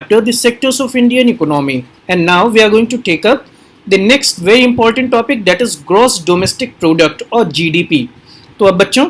chapter, the sectors of Indian economy. And now we are going to take up the next very important topic, that is gross domestic product or GDP. तो अब बच्चों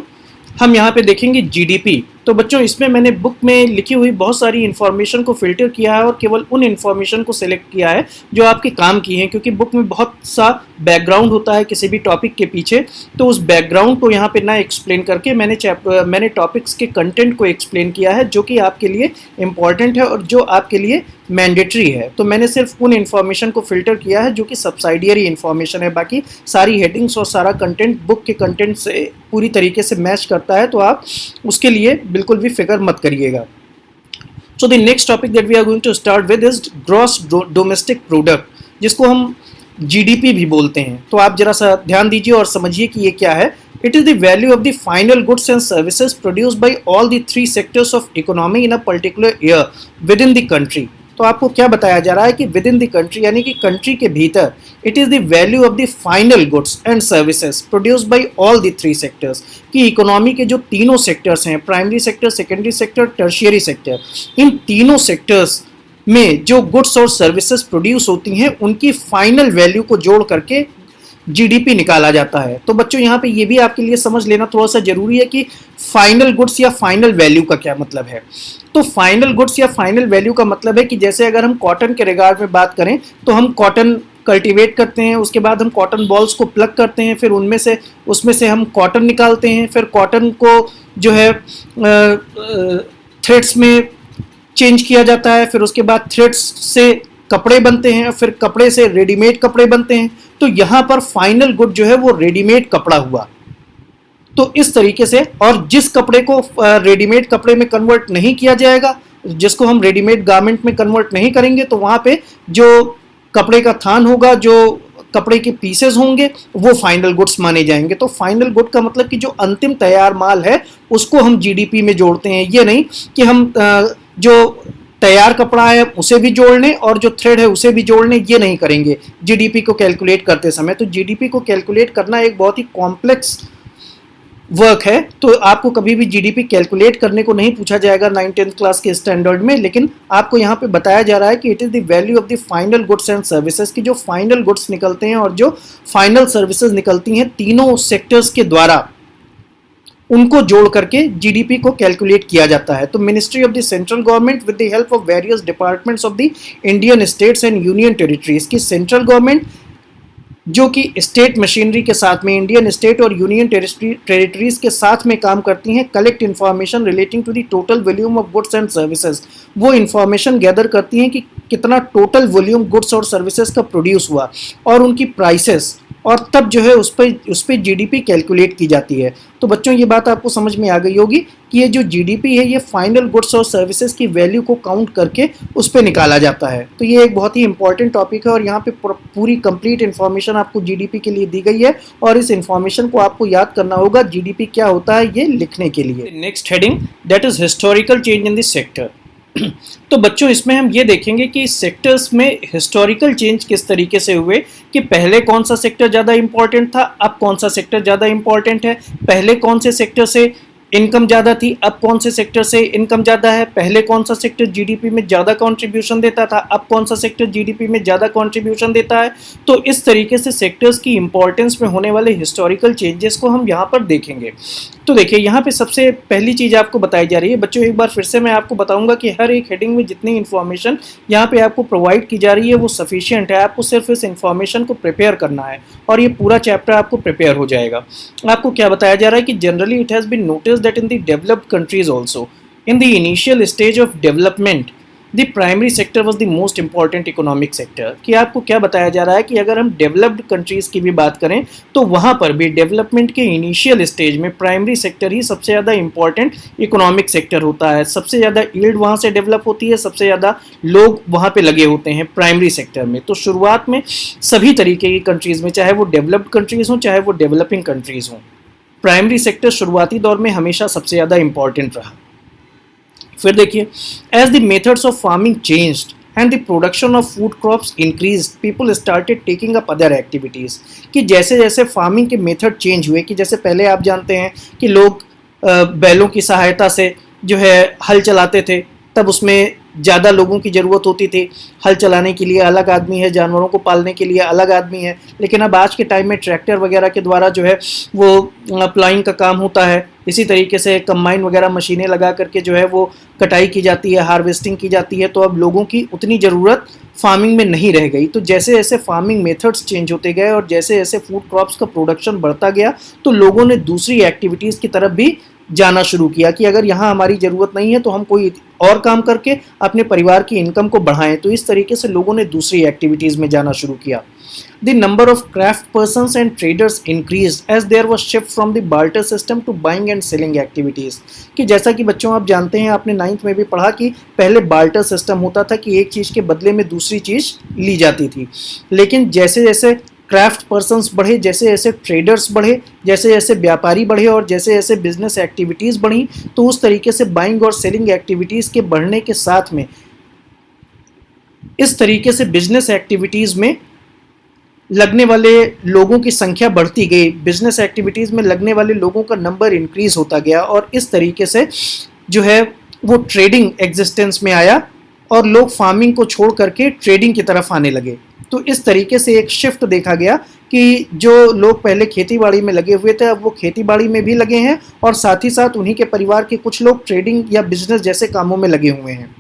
हम यहाँ पे देखेंगे GDP। तो बच्चों इसमें मैंने बुक में लिखी हुई बहुत सारी इन्फॉर्मेशन को फिल्टर किया है और केवल उन इन्फॉर्मेशन को सिलेक्ट किया है जो आपके काम की हैं, क्योंकि बुक में बहुत सा बैकग्राउंड होता है किसी भी टॉपिक के पीछे। तो उस बैकग्राउंड को यहाँ पे ना एक्सप्लेन करके मैंने टॉपिक्स के कंटेंट को एक्सप्लेन किया है जो कि आपके लिए इम्पॉर्टेंट है और जो आपके लिए मैंडेटरी है। तो मैंने सिर्फ उन इन्फॉर्मेशन को फिल्टर किया है जो कि सब्सिडियरी इन्फॉर्मेशन है, बाकी सारी हेडिंग्स और सारा कंटेंट बुक के कंटेंट से पूरी तरीके से मैच करता है, तो आप उसके लिए बिल्कुल भी फिक्र मत करिएगा। So the next topic that we are going to start with is gross domestic product, जिसको हम GDP भी बोलते हैं। तो आप जरा सा ध्यान दीजिए और समझिए कि ये क्या है। It is the value of the final goods and services produced by all the three sectors of economy in a particular year within the country। तो आपको क्या बताया जा रहा है कि विद इन द कंट्री यानी कि कंट्री के भीतर it is the value of the final goods and services produced by all the three sectors, कि इकोनॉमी के जो तीनों सेक्टर्स हैं, primary sector, secondary sector, tertiary sector, इन तीनों सेक्टर्स में जो गुड्स और सर्विसेज प्रोड्यूस होती हैं उनकी फाइनल वैल्यू को जोड़ करके GDP निकाला जाता है। तो बच्चों यहाँ पे ये भी आपके लिए समझ लेना थोड़ा सा जरूरी है कि फाइनल गुड्स या फाइनल वैल्यू का क्या मतलब है। तो फाइनल गुड्स या फाइनल वैल्यू का मतलब है कि जैसे अगर हम कॉटन के रिगार्ड में बात करें तो हम कॉटन कल्टीवेट करते हैं, उसके बाद हम कॉटन बॉल्स को प्लग करते हैं, फिर उसमें से हम कॉटन निकालते हैं, फिर कॉटन को जो है थ्रेड्स में चेंज किया जाता है, फिर उसके बाद थ्रेड्स से कपड़े बनते हैं, फिर कपड़े से रेडीमेड कपड़े बनते हैं। तो यहाँ पर फाइनल गुड जो है वो रेडीमेड कपड़ा हुआ। तो इस तरीके से, और जिस कपड़े को रेडीमेड कपड़े में कन्वर्ट नहीं किया जाएगा, जिसको हम रेडीमेड गारमेंट में कन्वर्ट नहीं करेंगे, तो वहाँ पे जो कपड़े का थान होगा, जो कपड़े के पीसेस होंगे, वो फाइनल गुड्स माने जाएंगे। तो फाइनल गुड का मतलब कि जो अंतिम तैयार माल है उसको हम GDP में जोड़ते हैं। ये नहीं कि हम जो तैयार कपड़ा है उसे भी जोड़ लें और जो थ्रेड है उसे भी जोड़ लें, ये नहीं करेंगे GDP को कैलकुलेट करते समय। तो GDP को कैलकुलेट करना एक बहुत ही कॉम्प्लेक्स वर्क है। तो आपको कभी भी GDP कैलकुलेट करने को नहीं पूछा जाएगा 9th क्लास के स्टैंडर्ड में, लेकिन आपको यहाँ पे बताया जा रहा है कि it is the value of the final goods and services, की जो फाइनल गुड्स निकलते हैं और जो फाइनल सर्विसेज निकलती हैं तीनों सेक्टर्स के द्वारा, उनको जोड़ करके GDP को कैलकुलेट किया जाता है। तो ministry of the central government with the help of various departments of the Indian states and union territories, की सेंट्रल गवर्नमेंट जो कि स्टेट मशीनरी के साथ में, इंडियन स्टेट और यूनियन टेरिटरीज के साथ में काम करती हैं, collect information relating to the total volume of goods and services. वो इन्फॉर्मेशन गैदर करती हैं कि कितना टोटल वॉल्यूम गुड्स और सर्विसेज का प्रोड्यूस हुआ और उनकी प्राइसेस, और तब जो है उस पर GDP कैलकुलेट की जाती है। तो बच्चों ये बात आपको समझ में आ गई होगी कि ये जो GDP है ये फाइनल गुड्स और सर्विसेज की वैल्यू को काउंट करके उस पर निकाला जाता है। तो ये एक बहुत ही इंपॉर्टेंट टॉपिक है और यहाँ पे पूरी कंप्लीट इन्फॉर्मेशन आपको GDP के लिए दी गई है और इस इन्फॉर्मेशन को आपको याद करना होगा GDP क्या होता है ये लिखने के लिए। Next heading that is historical change in this sector. तो बच्चों इसमें हम ये देखेंगे कि सेक्टर्स में हिस्टोरिकल चेंज किस तरीके से हुए, कि पहले कौन सा सेक्टर ज़्यादा इंपॉर्टेंट था, अब कौन सा सेक्टर ज़्यादा इंपॉर्टेंट है, पहले कौन से सेक्टर से इनकम ज़्यादा थी, अब कौन से सेक्टर से इनकम ज़्यादा है, पहले कौन सा सेक्टर GDP में ज़्यादा कंट्रीब्यूशन देता था, अब कौन सा सेक्टर GDP में ज़्यादा कंट्रीब्यूशन देता है। तो इस तरीके से सेक्टर्स की इंपॉर्टेंस में होने वाले हिस्टोरिकल चेंजेस को हम यहाँ पर देखेंगे। तो देखिए यहाँ पे सबसे पहली चीज़ आपको बताई जा रही है। बच्चों एक बार फिर से मैं आपको बताऊंगा कि हर एक हेडिंग में जितनी इन्फॉर्मेशन यहाँ पे आपको प्रोवाइड की जा रही है वो सफिशिएंट है। आपको सिर्फ इस इन्फॉर्मेशन को प्रिपेयर करना है और ये पूरा चैप्टर आपको प्रिपेयर हो जाएगा। आपको क्या बताया जा रहा है कि generally it has been noticed that in the developed countries also in the initial stage of development the primary sector was the most important economic sector. कि आपको क्या बताया जा रहा है कि अगर हम डेवलप्ड कंट्रीज़ की भी बात करें तो वहाँ पर भी डेवलपमेंट के इनिशियल स्टेज में प्राइमरी सेक्टर ही सबसे ज़्यादा इंपॉर्टेंट इकोनॉमिक सेक्टर होता है। सबसे ज़्यादा यील्ड वहाँ से डेवलप होती है, सबसे ज़्यादा लोग वहाँ पे लगे होते हैं प्राइमरी सेक्टर में। तो शुरुआत में सभी तरीके की कंट्रीज़ में, चाहे वो डेवलप्ड कंट्रीज़ हों चाहे वो डेवलपिंग कंट्रीज़ हों, प्राइमरी सेक्टर शुरुआती दौर में हमेशा सबसे ज़्यादा इंपॉर्टेंट रहा। फिर देखिए, as the methods of farming changed and the production of food crops increase people started taking up other activities. कि जैसे जैसे फार्मिंग के मेथड चेंज हुए, कि जैसे पहले आप जानते हैं कि लोग बैलों की सहायता से जो है हल चलाते थे, तब उसमें ज़्यादा लोगों की ज़रूरत होती थी। हल चलाने के लिए अलग आदमी है, जानवरों को पालने के लिए अलग आदमी है। लेकिन अब आज के टाइम में ट्रैक्टर वगैरह के द्वारा जो है वो प्लाइंग का काम होता है। इसी तरीके से कंबाइन वगैरह मशीनें लगा करके जो है वो कटाई की जाती है, हार्वेस्टिंग की जाती है। तो अब लोगों की उतनी ज़रूरत फार्मिंग में नहीं रह गई। तो जैसे जैसे फार्मिंग मेथड्स चेंज होते गए और जैसे जैसे फूड क्रॉप्स का प्रोडक्शन बढ़ता गया, तो लोगों ने दूसरी एक्टिविटीज़ की तरफ भी जाना शुरू किया कि अगर यहाँ हमारी ज़रूरत नहीं है तो हम कोई और काम करके अपने परिवार की इनकम को बढ़ाएं। तो इस तरीके से लोगों ने दूसरी एक्टिविटीज़ में जाना शुरू किया। The number of craft persons and traders increased as there was shift from the barter system to buying and selling activities। कि जैसा कि बच्चों आप जानते हैं, आपने 9th में भी पढ़ा कि पहले बार्टर सिस्टम होता था कि एक चीज़ के बदले में दूसरी चीज़ ली जाती थी। लेकिन जैसे जैसे क्राफ्ट पर्सन्स बढ़े, जैसे जैसे ट्रेडर्स बढ़े, जैसे जैसे व्यापारी बढ़े और जैसे जैसे बिजनेस एक्टिविटीज़ बढ़ी, तो उस तरीके से बाइंग और सेलिंग एक्टिविटीज़ के बढ़ने के साथ में इस तरीके से बिजनेस एक्टिविटीज़ में लगने वाले लोगों की संख्या बढ़ती गई। बिजनेस एक्टिविटीज़ में लगने वाले लोगों का नंबर इंक्रीज होता गया और इस तरीके से जो है वो ट्रेडिंग एग्जिस्टेंस में आया और लोग फार्मिंग को छोड़ करके ट्रेडिंग की तरफ आने लगे। तो इस तरीके से एक शिफ्ट देखा गया कि जो लोग पहले खेती बाड़ी में लगे हुए थे, अब वो खेती बाड़ी में भी लगे हैं और साथ ही साथ उन्हीं के परिवार के कुछ लोग ट्रेडिंग या बिजनेस जैसे कामों में लगे हुए हैं।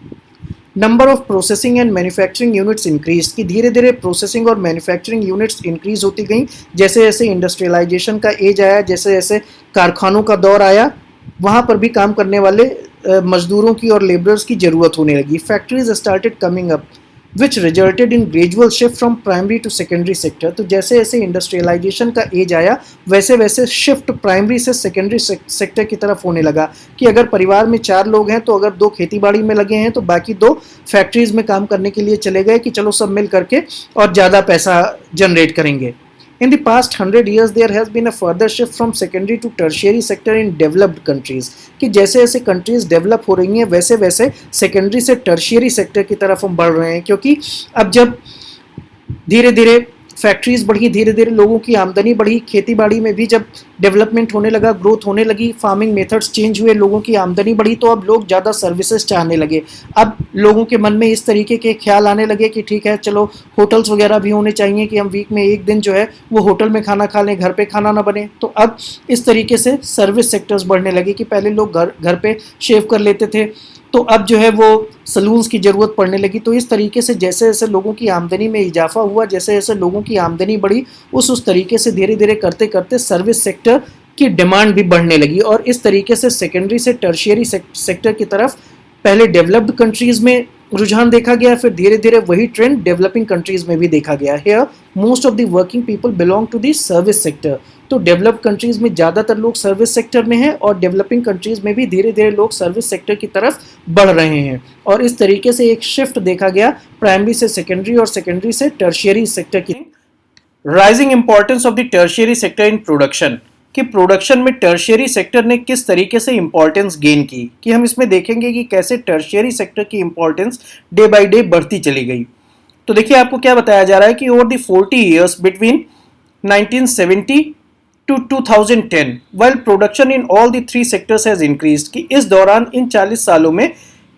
Number of processing and manufacturing units increase, कि धीरे धीरे प्रोसेसिंग और मैन्युफैक्चरिंग यूनिट्स इंक्रीज होती गई। जैसे जैसे इंडस्ट्रियलाइजेशन का एज आया, जैसे जैसे कारखानों का दौर आया, वहाँ पर भी काम करने वाले मजदूरों की और लेबरर्स की ज़रूरत होने लगी। Factories started coming up which resulted in gradual shift from primary to secondary sector. तो जैसे जैसे इंडस्ट्रियलाइजेशन का एज आया, वैसे वैसे शिफ्ट प्राइमरी से सेकेंडरी सेक्टर की तरफ होने लगा कि अगर परिवार में 4 लोग हैं तो अगर 2 खेती बाड़ी में लगे हैं तो बाकी 2 फैक्ट्रीज में काम करने के लिए चले गए कि चलो सब मिल करके और ज़्यादा पैसा जनरेट करेंगे। In the past 100 years, there has been a further shift from secondary to tertiary sector in developed countries। कि जैसे जैसे कंट्रीज डेवलप हो रही हैं वैसे वैसे सेकेंडरी से टर्शियरी सेक्टर की तरफ हम बढ़ रहे हैं, क्योंकि अब जब धीरे धीरे फैक्ट्रीज बढ़ी, धीरे धीरे लोगों की आमदनी बढ़ी, खेती बाड़ी में भी जब डेवलपमेंट होने लगा, ग्रोथ होने लगी, फार्मिंग मेथड्स चेंज हुए, लोगों की आमदनी बढ़ी, तो अब लोग ज़्यादा सर्विसेज चाहने लगे। अब लोगों के मन में इस तरीके के ख्याल आने लगे कि ठीक है चलो होटल्स वगैरह भी होने चाहिए कि हम वीक में एक दिन जो है वो होटल में खाना खा लें, घर पे खाना ना बने। तो अब इस तरीके से सर्विस सेक्टर्स बढ़ने लगे कि पहले लोग घर पे शेव कर लेते थे, तो अब जो है वो सलून्स की ज़रूरत पड़ने लगी। तो इस तरीके से जैसे जैसे लोगों की आमदनी में इजाफा हुआ, जैसे जैसे लोगों की आमदनी बढ़ी, उस तरीके से धीरे धीरे करते करते सर्विस सेक्टर की डिमांड भी बढ़ने लगी और इस तरीके से सेकेंडरी से टर्शियरी सेक्टर की तरफ पहले डेवलप्ड कंट्रीज़ में रुझान देखा गया, फिर धीरे धीरे वही ट्रेंड डेवलपिंग कंट्रीज़ में भी देखा गया। Here most of the working people belong to the service sector. तो डेवलप्ड कंट्रीज़ में ज़्यादातर लोग सर्विस सेक्टर में हैं और डेवलपिंग कंट्रीज़ में भी धीरे धीरे लोग सर्विस सेक्टर की तरफ बढ़ रहे हैं और इस तरीके से एक शिफ्ट देखा गया प्राइमरी से सेकेंडरी और सेकेंडरी से टर्शियरी सेक्टर की। Rising importance of the tertiary sector in production, कि प्रोडक्शन में टर्शियरी सेक्टर ने किस तरीके से इंपॉर्टेंस गेन की, कि हम इसमें देखेंगे कि कैसे टर्शियरी सेक्टर की इंपॉर्टेंस डे बाय डे बढ़ती चली गई। तो देखिए आपको क्या बताया जा रहा है कि over the 40 years between 1970 to 2010 while production in all the 3 sectors has increased, कि इस दौरान इन 40 सालों में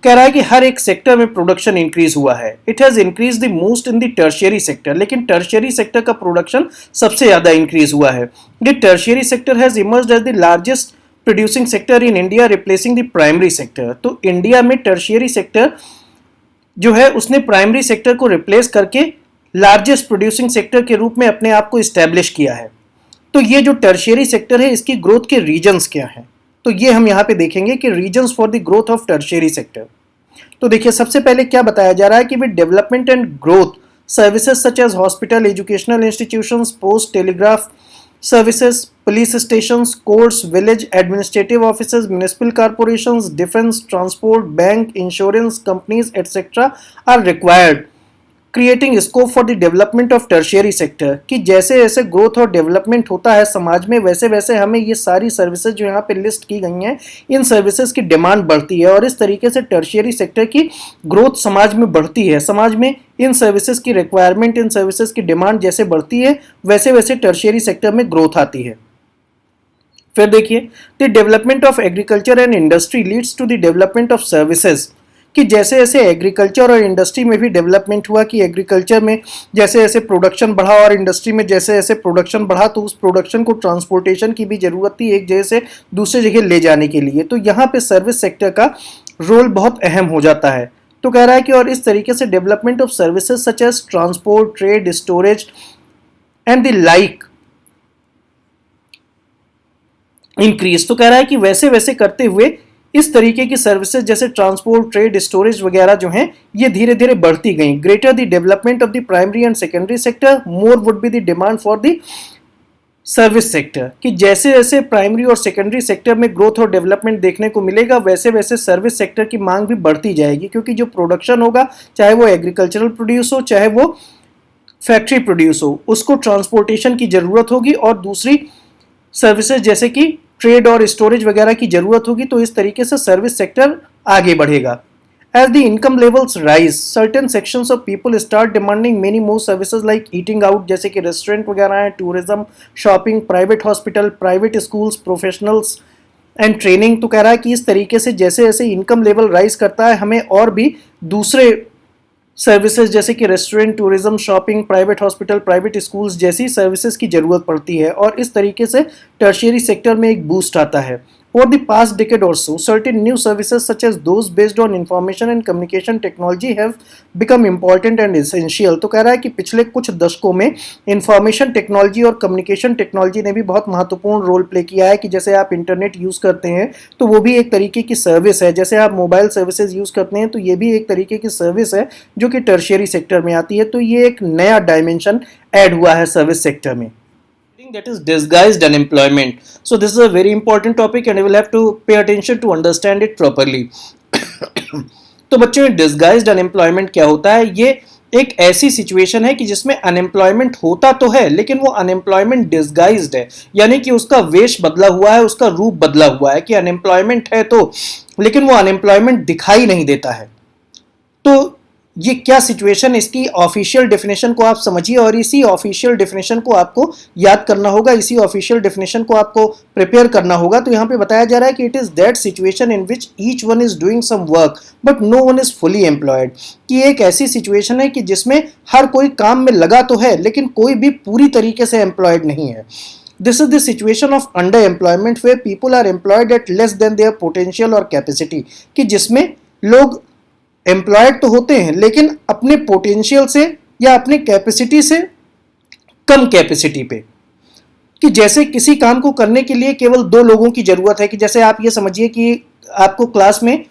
कह रहा है कि हर एक सेक्टर में प्रोडक्शन इंक्रीज हुआ है। It has increase the most in the tertiary sector, लेकिन टर्शियरी सेक्टर का प्रोडक्शन सबसे ज्यादा इंक्रीज हुआ है। The tertiary sector has emerged as the largest producing sector in India replacing the primary sector. तो India में टर्शियरी सेक्टर जो है उसने प्राइमरी सेक्टर को रिप्लेस करके लार्जेस्ट प्रोड्यूसिंग सेक्टर के रूप में अपने आप को इस्टेब्लिश किया है। तो ये जो टर्शियरी सेक्टर है इसकी ग्रोथ के रीजन्स क्या हैं, तो ये हम यहाँ पे देखेंगे कि reasons for the growth of tertiary sector. तो देखिए सबसे पहले क्या बताया जा रहा है कि with development and growth services such as hospital, educational institutions, post, telegraph services, police stations, courts, village administrative offices, municipal corporations, defence, transport, bank, insurance companies etcetera are required creating scope for the development of tertiary sector, कि जैसे जैसे growth और development होता है समाज में वैसे वैसे हमें ये सारी सर्विसेज जो यहाँ पे लिस्ट की गई हैं इन सर्विसेज की डिमांड बढ़ती है और इस तरीके से टर्शियरी सेक्टर की ग्रोथ समाज में बढ़ती है। समाज में इन सर्विसेज की रिक्वायरमेंट, इन सर्विसेज की डिमांड जैसे बढ़ती है वैसे वैसे टर्शियरी सेक्टर में ग्रोथ आती है। फिर देखिए the development of agriculture and industry leads to the development of services, कि जैसे जैसे एग्रीकल्चर और इंडस्ट्री में भी डेवलपमेंट हुआ, कि एग्रीकल्चर में जैसे जैसे प्रोडक्शन बढ़ा और इंडस्ट्री में जैसे जैसे प्रोडक्शन बढ़ा, तो उस प्रोडक्शन को ट्रांसपोर्टेशन की भी ज़रूरत थी एक जगह से दूसरे जगह ले जाने के लिए। तो यहाँ पे सर्विस सेक्टर का रोल बहुत अहम हो जाता है। तो कह रहा है कि और इस तरीके से development of services such as transport, trade, storage and the like increase. तो कह रहा है कि वैसे वैसे करते हुए इस तरीके की सर्विसेज जैसे ट्रांसपोर्ट, ट्रेड, स्टोरेज वगैरह जो हैं ये धीरे धीरे बढ़ती गई। Greater the development of the primary and secondary sector, more would be the demand for the service sector. कि जैसे जैसे प्राइमरी और सेकेंडरी सेक्टर में ग्रोथ और डेवलपमेंट देखने को मिलेगा, वैसे वैसे सर्विस सेक्टर की मांग भी बढ़ती जाएगी, क्योंकि जो प्रोडक्शन होगा, चाहे वो एग्रीकल्चरल प्रोड्यूस हो, चाहे वो फैक्ट्री प्रोड्यूस हो, उसको ट्रांसपोर्टेशन की ज़रूरत होगी और दूसरी सर्विसेज जैसे कि ट्रेड और स्टोरेज वगैरह की ज़रूरत होगी। तो इस तरीके से सर्विस सेक्टर आगे बढ़ेगा। As the income levels rise, certain sections of people start demanding many more services like eating out, जैसे कि रेस्टोरेंट वगैरह हैं, tourism, shopping, private hospital, private schools, professionals and training. तो कह रहा है कि इस तरीके से जैसे जैसे इनकम लेवल राइज करता है, हमें और भी दूसरे सर्विसेज जैसे कि restaurant, tourism, shopping, private hospital, private schools जैसी सर्विसेज की ज़रूरत पड़ती है, और इस तरीके से टर्शियरी सेक्टर में एक बूस्ट आता है। Over the past decade or so, certain new services such as those based on information and communication technology have become important and essential। तो कह रहा है कि पिछले कुछ दशकों में इंफॉर्मेशन टेक्नोलॉजी और कम्युनिकेशन टेक्नोलॉजी ने भी बहुत महत्वपूर्ण रोल प्ले किया है। कि जैसे आप इंटरनेट यूज़ करते हैं तो वो भी एक तरीके की सर्विस है, जैसे आप मोबाइल सर्विसेज यूज़ करते हैं तो ये भी एक तरीके की सर्विस है जो कि टर्शियरी सेक्टर में आती है। तो ये एक नया डायमेंशन ऐड हुआ है सर्विस सेक्टर में। That is disguised unemployment. So this is a very important topic and you will have to pay attention to understand it properly. तो बच्चों, डिस्गाइज्ड अनएम्प्लॉयमेंट क्या होता है? ये एक ऐसी सिचुएशन है कि जिसमें अनएम्प्लॉयमेंट होता तो है, लेकिन वो अनएम्प्लॉयमेंट डिस्गाइज्ड है, यानी कि उसका वेश बदला हुआ है, उसका रूप बदला हुआ है। कि अनएम्प्लॉयमेंट है तो, लेकिन वो अनएम्प्लॉयमेंट दिखाई नहीं देता है। तो ये क्या सिचुएशन, इसकी ऑफिशियल डेफिनेशन को आप समझिए और इसी ऑफिशियल डेफिनेशन को आपको याद करना होगा, इसी ऑफिशियल डेफिनेशन को आपको प्रिपेयर करना होगा। तो यहाँ पे बताया जा रहा है कि it is that situation in which each one is doing some work but no one is fully employed. कि एक ऐसी सिचुएशन है कि जिसमें हर कोई काम में लगा तो है, लेकिन कोई भी पूरी तरीके से एम्प्लॉयड नहीं है। This is the situation of underemployment where people are employed at less than their potential or capacity। कि जिसमें लोग एम्प्लॉयड तो होते हैं लेकिन अपने पोटेंशियल से या अपने कैपेसिटी से कम कैपेसिटी पे। कि जैसे किसी काम को करने के लिए केवल 2 लोगों की जरूरत है। कि जैसे आप ये समझिए कि आपको क्लास में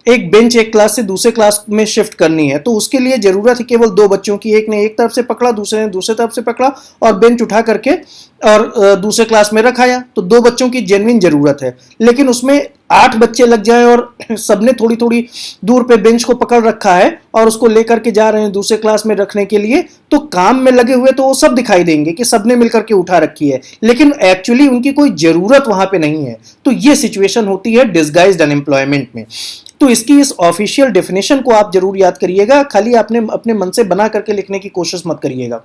एक बेंच एक क्लास से दूसरे क्लास में शिफ्ट करनी है, तो उसके लिए जरूरत है केवल 2 बच्चों की। एक ने एक तरफ से पकड़ा, दूसरे ने दूसरे तरफ से पकड़ा और बेंच उठा करके और दूसरे क्लास में रखाया। तो 2 बच्चों की जेन्युइन जरूरत है, लेकिन उसमें 8 बच्चे लग जाएं और सबने थोड़ी थोड़ी दूर पे बेंच को पकड़ रखा है और उसको लेकर के जा रहे हैं दूसरे क्लास में रखने के लिए, तो काम में लगे हुए तो वो सब दिखाई देंगे कि सबने मिलकर के उठा रखी है, लेकिन एक्चुअली उनकी कोई जरूरत वहां पे नहीं है। तो ये सिचुएशन होती है डिस्गाइज्ड अनएम्प्लॉयमेंट में। तो इसकी इस ऑफिशियल डेफिनेशन को आप जरूर याद करिएगा, खाली आपने अपने मन से बना करके लिखने की कोशिश मत करिएगा।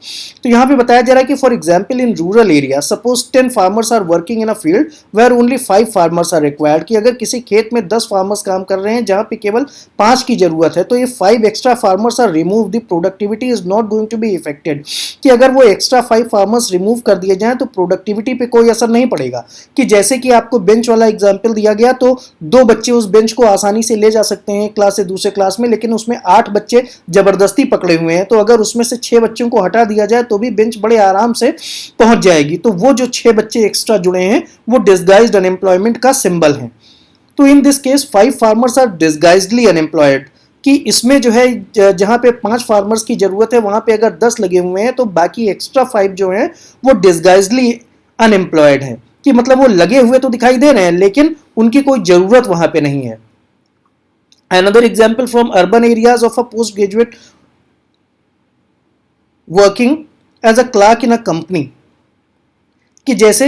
तो यहाँ पे बताया जा रहा है कि for example in rural area suppose 10 farmers are working in a field where only 5 farmers are required. कि अगर किसी खेत में 10 फार्मर्स काम कर रहे हैं जहाँ पे केवल 5 की जरूरत है, तो ये 5 extra farmers are remove, the productivity is not going to be affected. कि अगर वो एक्स्ट्रा 5 फार्मर्स रिमूव कर दिए जाएं तो प्रोडक्टिविटी पे कोई असर नहीं पड़ेगा। कि जैसे कि आपको बेंच वाला एग्जाम्पल दिया गया, तो 2 बच्चे उस बेंच को आसानी से ले जा सकते हैं क्लास से दूसरे क्लास में, लेकिन उसमें 8 बच्चे जबरदस्ती पकड़े हुए हैं। तो अगर उसमें से 6 बच्चों को हटा दिया जाए तो भी बेंच बड़े आराम से पहुंच जाएगी। तो वो जो 6 बच्चे एक्स्ट्रा जुड़े हैं वो डिस्गाइज्ड अनएम्प्लॉयमेंट का सिंबल है। तो in this case 5 farmers are disguisedly unemployed. कि इसमें जो है जहां पे 5 फार्मर्स की जरूरत है वहां पे अगर 10 लगे हुए हैं तो बाकी एक्स्ट्रा 5 जो हैं वो डिस्गाइज्डली अनएम्प्लॉयड हैं। कि मतलब वो लगे हुए तो दिखाई दे रहे हैं लेकिन उनकी कोई जरूरत वहां पे नहीं है। Another example from urban areas of a postgraduate working as a clerk in a company। कि जैसे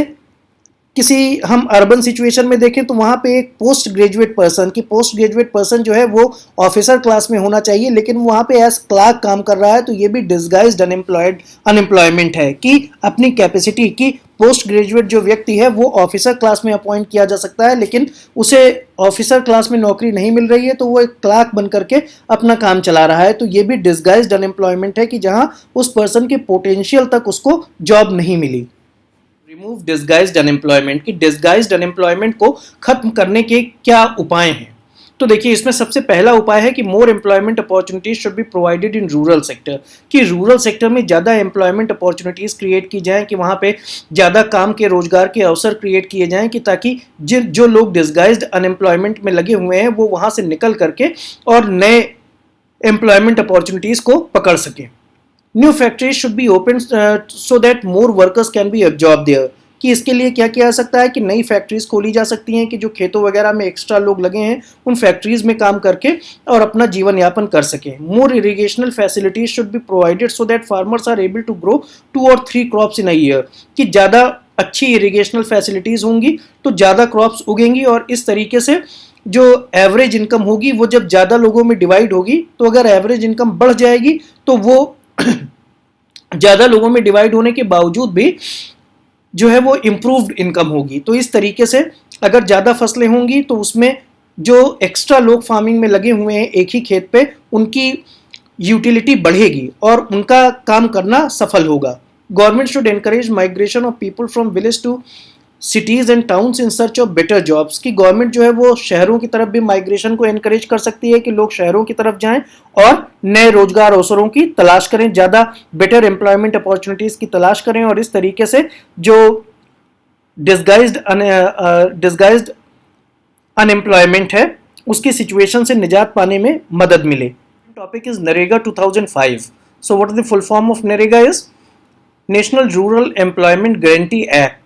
किसी हम अर्बन सिचुएशन में देखें तो वहाँ पे एक पोस्ट ग्रेजुएट पर्सन जो है वो ऑफिसर क्लास में होना चाहिए, लेकिन वहाँ पे एज क्लार्क काम कर रहा है, तो ये भी डिस्गाइज्ड अनएम्प्लॉयमेंट है कि अपनी कैपेसिटी की पोस्ट ग्रेजुएट जो व्यक्ति है वो ऑफिसर क्लास में अपॉइंट किया जा सकता है, लेकिन उसे ऑफिसर क्लास में नौकरी नहीं मिल रही है तो वो एक क्लार्क बन करके अपना काम चला रहा है, तो ये भी डिस्गाइज्ड अनएम्प्लॉयमेंट है कि जहां उस पर्सन के पोटेंशियल तक उसको जॉब नहीं मिली। रिमूव डिस्गाइज्ड अनएम्प्लॉयमेंट, कि डिस्गाइज्ड अनएम्प्लॉयमेंट को खत्म करने के क्या उपाय हैं। तो देखिए इसमें सबसे पहला उपाय है कि more employment opportunities should be provided in rural sector, कि रूरल सेक्टर में ज़्यादा एम्प्लॉयमेंट अपॉर्चुनिटीज क्रिएट की जाएं, कि वहाँ पे ज़्यादा काम के रोजगार के अवसर क्रिएट किए जाएं, कि ताकि जो लोग डिस्गाइज्ड अनएम्प्लॉयमेंट में लगे हुए हैं वो वहाँ से निकल करके और नए एम्प्लॉयमेंट अपॉर्चुनिटीज को पकड़ सकें। New factories should be open so that more workers can be absorb there, कि इसके लिए क्या किया जा सकता है कि नई फैक्ट्रीज खोली जा सकती हैं कि जो खेतों वगैरह में एक्स्ट्रा लोग लगे हैं उन फैक्ट्रीज में काम करके और अपना जीवन यापन कर सकें। More irrigational facilities should be provided so that farmers are able to grow 2 or 3 crops in a year, कि ज़्यादा अच्छी इरिगेशनल फैसिलिटीज होंगी तो ज़्यादा क्रॉप्स उगेंगी और इस तरीके से जो एवरेज इनकम होगी वो जब ज़्यादा लोगों में डिवाइड होगी, तो अगर एवरेज इनकम बढ़ जाएगी तो वो ज़्यादा लोगों में डिवाइड होने के बावजूद भी जो है वो इम्प्रूव्ड इनकम होगी। तो इस तरीके से अगर ज़्यादा फसलें होंगी तो उसमें जो एक्स्ट्रा लोग फार्मिंग में लगे हुए हैं एक ही खेत पे, उनकी यूटिलिटी बढ़ेगी और उनका काम करना सफल होगा। Government should encourage migration of people from village to cities and towns in search of better jobs, की गवर्नमेंट जो है वो शहरों की तरफ भी माइग्रेशन को एनकरेज कर सकती है कि लोग शहरों की तरफ जाएं और नए रोजगार अवसरों की तलाश करें, ज़्यादा बेटर एम्प्लॉयमेंट अपॉर्चुनिटीज़ की तलाश करें और इस तरीके से जो डिस्गाइज्ड अनएम्प्लॉयमेंट है उसकी सिचुएशन से निजात पाने में मदद मिले। Topic is NREGA 2005। So what is the full form of NREGA? Is national rural employment guarantee act.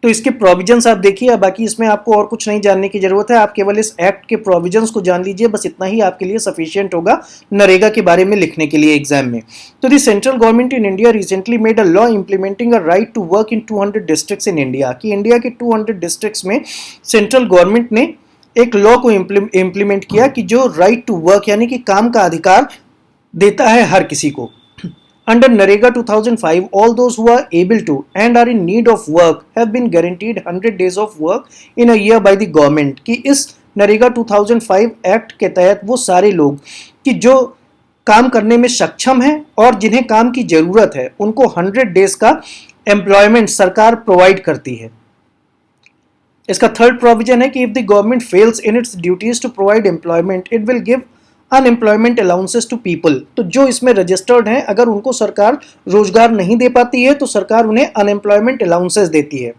तो इसके प्रोविजंस आप देखिए, बाकी इसमें आपको और कुछ नहीं जानने की जरूरत है, आप केवल इस एक्ट के प्रोविजंस को जान लीजिए, बस इतना ही आपके लिए सफिशिएंट होगा नरेगा के बारे में लिखने के लिए एग्जाम में। तो the central government in India recently made a law implementing a right to work in 200 districts in India, कि इंडिया के 200 डिस्ट्रिक्ट्स में सेंट्रल गवर्नमेंट ने एक लॉ को इम्प्लीमेंट किया कि जो राइट टू वर्क यानी कि काम का अधिकार देता है हर किसी को। Under NREGA 2005, all those who are able to and are in need of work have been guaranteed 100 days of work in a year by the government, कि इस NREGA 2005 एक्ट के तहत वो सारे लोग कि जो काम करने में सक्षम हैं और जिन्हें काम की ज़रूरत है उनको 100 डेज का एम्प्लॉयमेंट सरकार प्रोवाइड करती है। इसका थर्ड प्रोविजन है कि if the government fails in its duties to provide employment it will give unemployment allowances to people, तो जो इसमें रजिस्टर्ड हैं अगर उनको सरकार रोजगार नहीं दे पाती है तो सरकार उन्हें अनएम्प्लॉयमेंट अलाउंसेस देती है।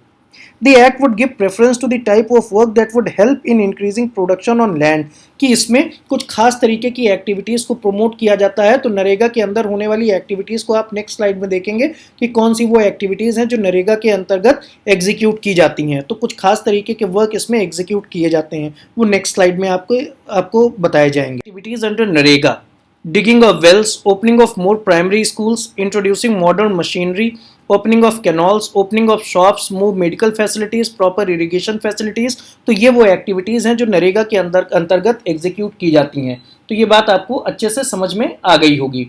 The act would give preference to the type of work that would help in increasing production on land, कि इसमें कुछ खास तरीके की एक्टिविटीज़ को प्रमोट किया जाता है। तो नरेगा के अंदर होने वाली एक्टिविटीज़ को आप नेक्स्ट स्लाइड में देखेंगे कि कौन सी वो एक्टिविटीज़ हैं जो नरेगा के अंतर्गत एग्जीक्यूट की जाती हैं। तो कुछ खास तरीके के वर्क इसमें एग्जीक्यूट किए जाते हैं, वो नेक्स्ट स्लाइड में आपको बताए जाएंगे। Activities under NREGA: digging of wells, opening of more primary schools, introducing modern machinery, opening of canals, opening of shops, more medical facilities, proper irrigation facilities। तो ये वो एक्टिविटीज़ हैं जो नरेगा के अंतर्गत एग्जीक्यूट की जाती हैं। तो ये बात आपको अच्छे से समझ में आ गई होगी।